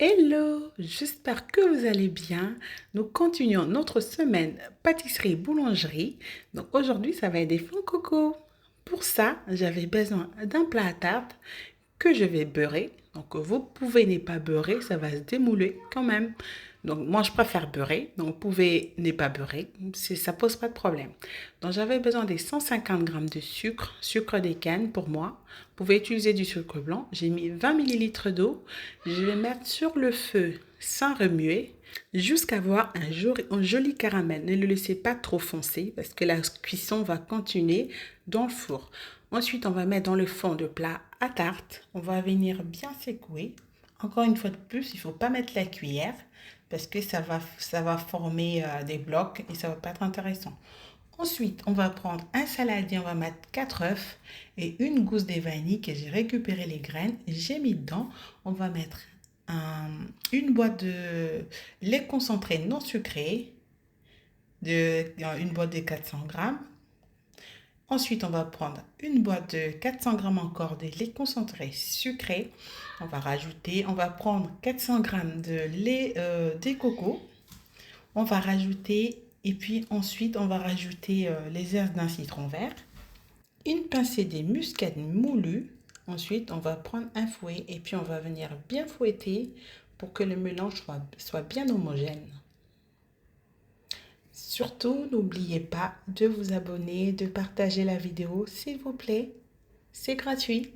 Hello, j'espère que vous allez bien. Nous continuons notre semaine pâtisserie-boulangerie. Donc aujourd'hui, ça va être des flancs coco. Pour ça, j'avais besoin d'un plat à tarte que je vais beurrer. Donc vous pouvez ne pas beurrer, ça va se démouler quand même. Donc moi, je préfère beurrer. Donc vous pouvez ne pas beurrer, ça pose pas de problème. Donc j'avais besoin des 150 grammes de sucre, sucre des cannes pour moi. Vous pouvez utiliser du sucre blanc. J'ai mis 20 millilitres d'eau. Je vais mettre sur le feu sans remuer jusqu'à avoir un joli caramel. Ne le laissez pas trop foncer parce que la cuisson va continuer dans le four. Ensuite, on va mettre dans le fond de plat à tarte. On va venir bien secouer. Encore une fois de plus, il ne faut pas mettre la cuillère parce que ça va former des blocs et ça ne va pas être intéressant. Ensuite, on va prendre un saladier, on va mettre 4 œufs et une gousse de vanille que j'ai récupéré les graines. J'ai mis dedans. On va mettre une boîte de lait concentré non sucré, une boîte de 400 grammes. Ensuite, on va prendre une boîte de 400 grammes encore de lait concentré sucré. On va prendre 400 grammes de lait de coco. On va rajouter, et puis ensuite, on va rajouter les herbes d'un citron vert. Une pincée de muscade moulue. Ensuite, on va prendre un fouet et puis on va venir bien fouetter pour que le mélange soit bien homogène. Surtout, n'oubliez pas de vous abonner, de partager la vidéo, s'il vous plaît. C'est gratuit.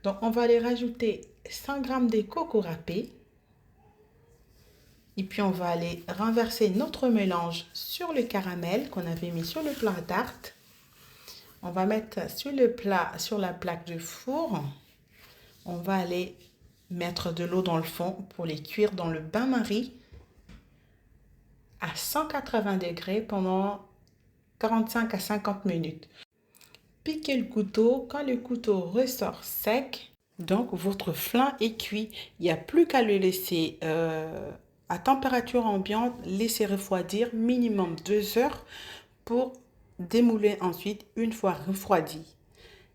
Donc, on va aller rajouter 100 g de coco râpé. Et puis, on va aller renverser notre mélange sur le caramel qu'on avait mis sur le plat à tarte. On va mettre sur la plaque de four. On va aller mettre de l'eau dans le fond pour les cuire dans le bain-marie à 180 degrés pendant 45 à 50 minutes. Piquez le couteau quand le couteau ressort sec. Donc, votre flan est cuit. Il n'y a plus qu'à le laisser à température ambiante, laisser refroidir minimum 2 heures pour démouler ensuite une fois refroidi.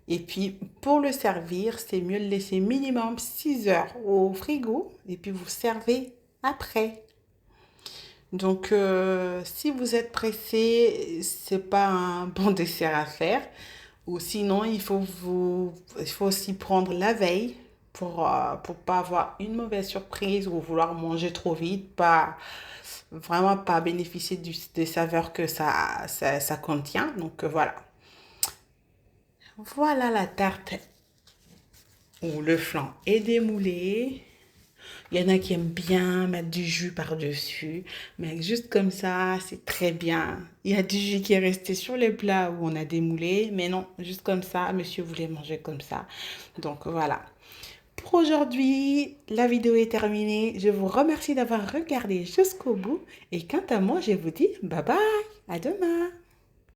Et puis, pour le servir, c'est mieux le laisser minimum 6 heures au frigo et puis vous servez après. Donc, si vous êtes pressé, c'est pas un bon dessert à faire. Ou sinon, il faut aussi prendre la veille pour pas avoir une mauvaise surprise ou vouloir manger trop vite, vraiment pas bénéficier des saveurs que ça contient. Donc, voilà. Voilà la tarte ou le flan est démoulé. Il y en a qui aiment bien mettre du jus par-dessus, mais juste comme ça, c'est très bien. Il y a du jus qui est resté sur le plat où on a démoulé, mais non, juste comme ça, monsieur voulait manger comme ça. Donc voilà. Pour aujourd'hui, la vidéo est terminée. Je vous remercie d'avoir regardé jusqu'au bout. Et quant à moi, je vous dis bye bye, à demain.